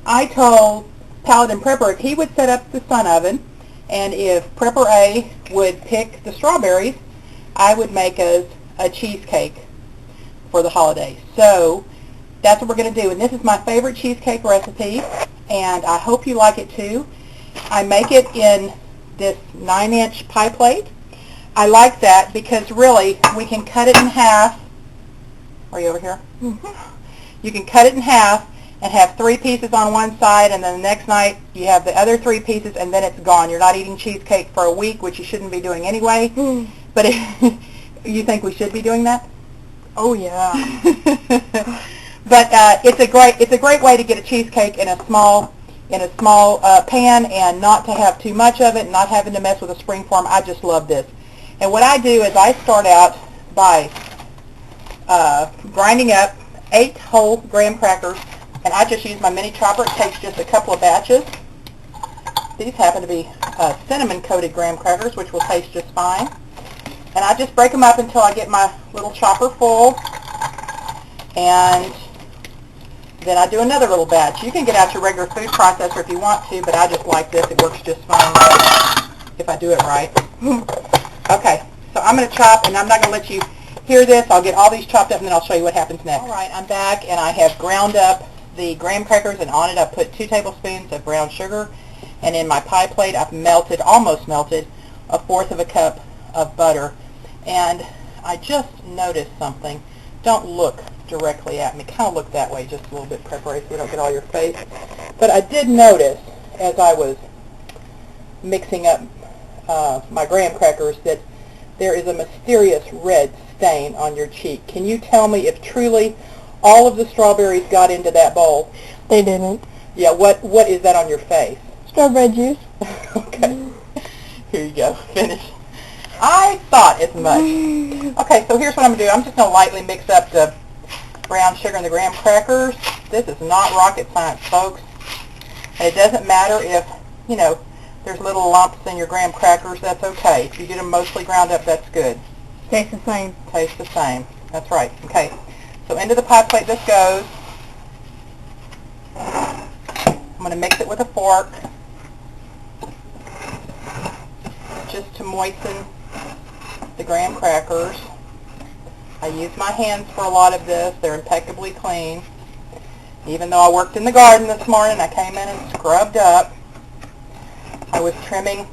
I told Paladin Prepper if he would set up the sun oven, and if PrepperA would pick the strawberries, I would make us a cheesecake for the holidays. So that's what we're going to do, and this is my favorite cheesecake recipe, and I hope you like it too. I make it in this 9-inch pie plate. I like that because really we can cut it in half. Are you over here? Mm-hmm. You can cut it in half and have 3 pieces on one side, and then the next night you have the other 3 pieces, and then it's gone. You're not eating cheesecake for a week, which you shouldn't be doing anyway. Mm. But you think we should be doing that? Oh yeah. But it's a great way to get a cheesecake in a small pan, and not to have too much of it, and not having to mess with a springform. I just love this. And what I do is I start out by grinding up 8 whole graham crackers, and I just use my mini chopper. It takes just a couple of batches. These happen to be cinnamon-coated graham crackers, which will taste just fine. And I just break them up until I get my little chopper full, and then I do another little batch. You can get out your regular food processor if you want to, but I just like this. It works just fine if I do it right. Okay, so I'm going to chop, and I'm not going to let you hear this. I'll get all these chopped up, and then I'll show you what happens next. All right, I'm back, and I have ground up the graham crackers, and on it I've put 2 tablespoons of brown sugar, and in my pie plate I've almost melted, 1/4 cup of butter. And I just noticed something. Don't look directly at me. Kind of look that way just a little bit, PrepperA, so you don't get all your face. But I did notice as I was mixing up my graham crackers that there is a mysterious red stain on your cheek. Can you tell me if truly all of the strawberries got into that bowl? They didn't. Yeah, what is that on your face? Strawberry juice. Okay. Here you go. Finish. I thought as much. Okay, so here's what I'm going to do. I'm just going to lightly mix up the brown sugar and the graham crackers. This is not rocket science, folks. And it doesn't matter if, you know, there's little lumps in your graham crackers. That's okay. If you get them mostly ground up, that's good. Tastes the same. Tastes the same. That's right. Okay, so into the pie plate this goes. I'm going to mix it with a fork just to moisten the graham crackers. I use my hands for a lot of this. They're impeccably clean. Even though I worked in the garden this morning, I came in and scrubbed up. I was trimming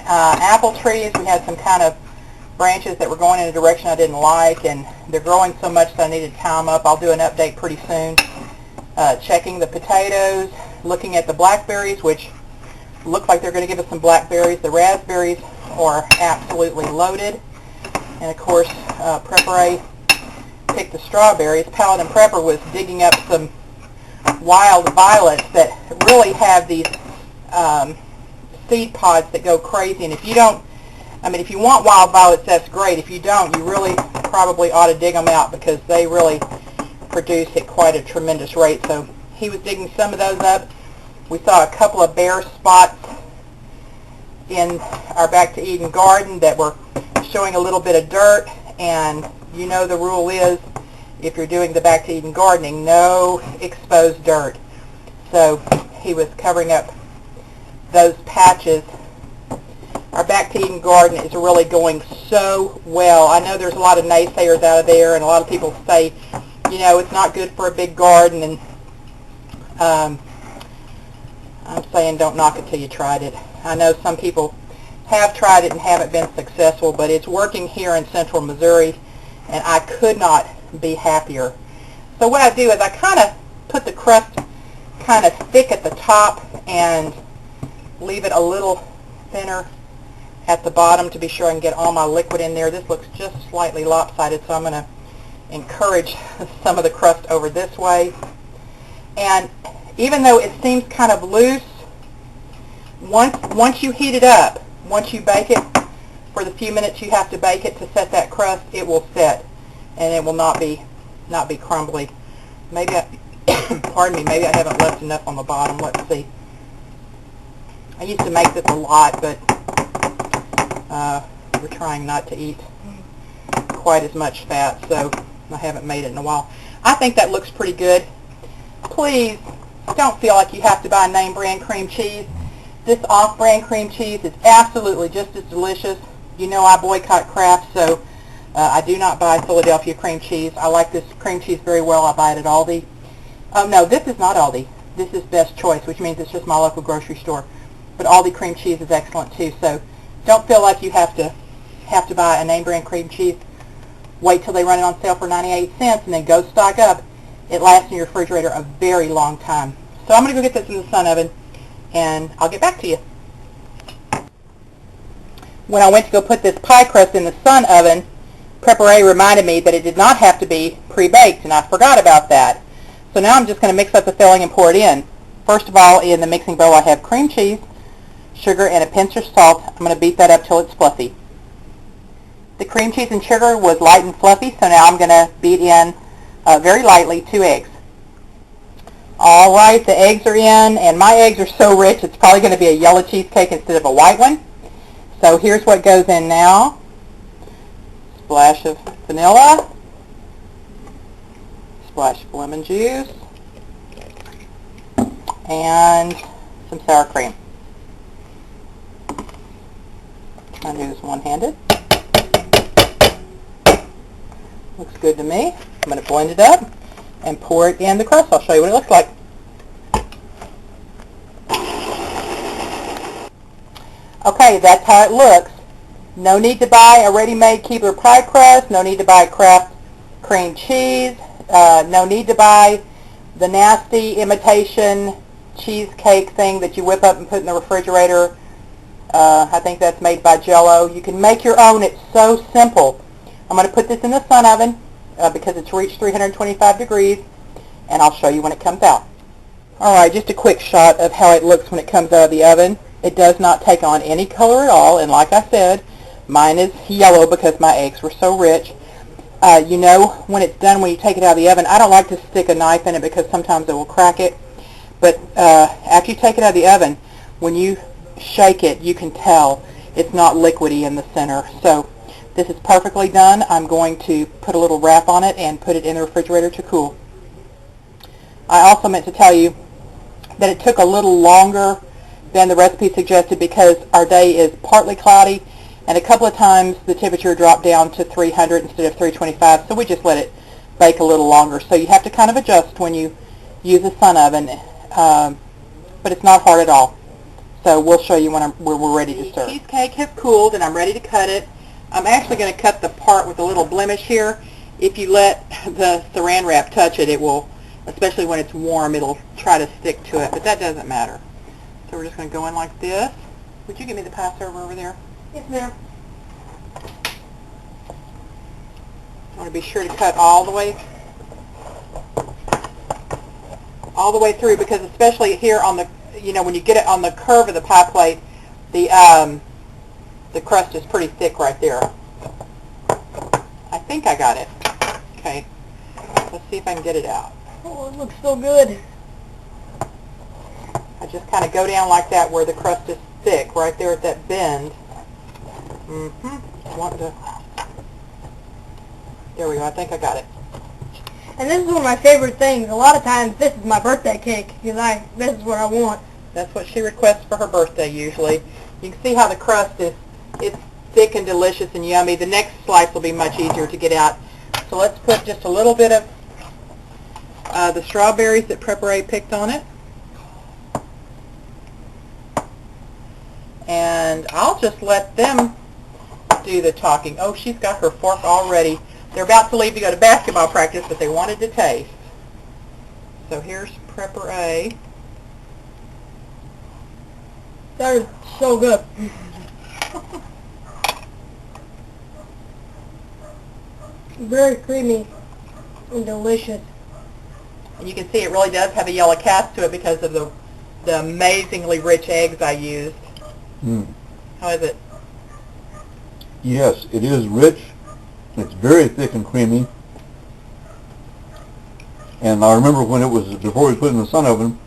apple trees. We had some kind of branches that were going in a direction I didn't like, and they're growing so much that I needed to tie them up. I'll do an update pretty soon. Checking the potatoes, looking at the blackberries, which look like they're going to give us some blackberries. The raspberries are absolutely loaded. And of course, PrepperA picked the strawberries. Paladin Prepper was digging up some wild violets that really have these seed pods that go crazy. And if you don't, I mean, if you want wild violets, that's great. If you don't, you really probably ought to dig them out because they really produce at quite a tremendous rate. So he was digging some of those up. We saw a couple of bare spots in our Back to Eden garden that were showing a little bit of dirt, and you know the rule is if you're doing the Back to Eden gardening, no exposed dirt. So he was covering up those patches. Our Back to Eden garden is really going so well. I know there's a lot of naysayers out of there, and a lot of people say, you know, it's not good for a big garden, and I'm saying don't knock it till you tried it. I know some people have tried it and haven't been successful, but it's working here in central Missouri, and I could not be happier. So what I do is I kind of put the crust kind of thick at the top and leave it a little thinner at the bottom to be sure I can get all my liquid in there. This looks just slightly lopsided, so I'm going to encourage some of the crust over this way. And even though it seems kind of loose, once you heat it up, once you bake it for the few minutes you have to bake it to set that crust, it will set, and it will not be crumbly. Maybe pardon me, maybe I haven't left enough on the bottom. Let's see. I used to make this a lot, but we're trying not to eat quite as much fat, so I haven't made it in a while. I think that looks pretty good. Please don't feel like you have to buy name brand cream cheese. This off-brand cream cheese is absolutely just as delicious. You know I boycott Kraft, so I do not buy Philadelphia cream cheese. I like this cream cheese very well. I buy it at Aldi. Oh no, this is not Aldi. This is Best Choice, which means it's just my local grocery store. But Aldi cream cheese is excellent too. So don't feel like you have to buy a name brand cream cheese. Wait till they run it on sale for 98 cents and then go stock up. It lasts in your refrigerator a very long time. So I'm going to go get this in the sun oven and I'll get back to you. When I went to go put this pie crust in the sun oven, PrepperA reminded me that it did not have to be pre-baked, and I forgot about that. So now I'm just going to mix up the filling and pour it in. First of all, in the mixing bowl I have cream cheese, sugar, and a pinch of salt. I'm going to beat that up till it's fluffy. The cream cheese and sugar was light and fluffy, so now I'm going to beat in very lightly 2 eggs. All right, the eggs are in, and my eggs are so rich it's probably going to be a yellow cheesecake instead of a white one. So here's what goes in now. Splash of vanilla, splash of lemon juice, and some sour cream. Trying to do this one-handed. Looks good to me. I'm going to blend it up and pour it in the crust. I'll show you what it looks like. Okay, that's how it looks. No need to buy a ready-made Keebler pie crust. No need to buy Kraft cream cheese. No need to buy the nasty imitation cheesecake thing that you whip up and put in the refrigerator. I think that's made by Jell-O. You can make your own. It's so simple. I'm going to put this in the sun oven because it's reached 325 degrees, and I'll show you when it comes out. All right, just a quick shot of how it looks when it comes out of the oven. It does not take on any color at all, and like I said, mine is yellow because my eggs were so rich. You know when it's done, when you take it out of the oven, I don't like to stick a knife in it because sometimes it will crack it. But after you take it out of the oven, when you shake it, you can tell it's not liquidy in the center. So this is perfectly done. I'm going to put a little wrap on it and put it in the refrigerator to cool. I also meant to tell you that it took a little longer than the recipe suggested because our day is partly cloudy, and a couple of times the temperature dropped down to 300 instead of 325, so we just let it bake a little longer. So you have to kind of adjust when you use a sun oven, but it's not hard at all. So we'll show you when we're ready to serve. The cheesecake has cooled and I'm ready to cut it. I'm actually going to cut the part with a little blemish here. If you let the saran wrap touch it, it will, especially when it's warm, it'll try to stick to it, but that doesn't matter. So we're just going to go in like this. Would you give me the pie server over there? Yes, ma'am. I want to be sure to cut all the way through, because especially here on the, you know, when you get it on the curve of the pie plate, the crust is pretty thick right there. I think I got it. Okay, let's see if I can get it out. Oh, it looks so good. I just kind of go down like that where the crust is thick, right there at that bend. There we go. I think I got it. And this is one of my favorite things. A lot of times this is my birthday cake because this is what I want. That's what she requests for her birthday usually. You can see how the crust is, it's thick and delicious and yummy. The next slice will be much easier to get out. So let's put just a little bit of the strawberries that PrepperA picked on it. And I'll just let them do the talking. Oh, she's got her fork already. They're about to leave to go to basketball practice, but they wanted to taste. So here's PrepperA. That is so good. Very creamy and delicious. And you can see it really does have a yellow cast to it because of the amazingly rich eggs I used. How is it? Yes, it is rich. It's very thick and creamy. And I remember when it was, before we put it in the sun oven,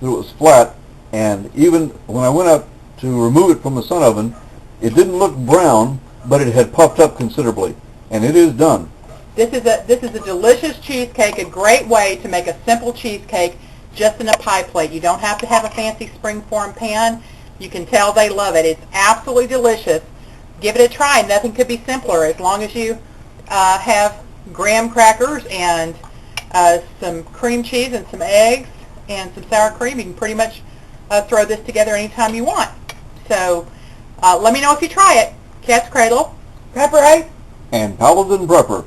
it was flat, and even when I went up to remove it from the sun oven, it didn't look brown, but it had puffed up considerably. And it is done. This is a delicious cheesecake, a great way to make a simple cheesecake just in a pie plate. You don't have to have a fancy springform pan. You can tell they love it. It's absolutely delicious. Give it a try. Nothing could be simpler. As long as you have graham crackers and some cream cheese and some eggs and some sour cream, you can pretty much throw this together anytime you want. So let me know if you try it. Katzcradul, PrepperA. And Paladin Prepper.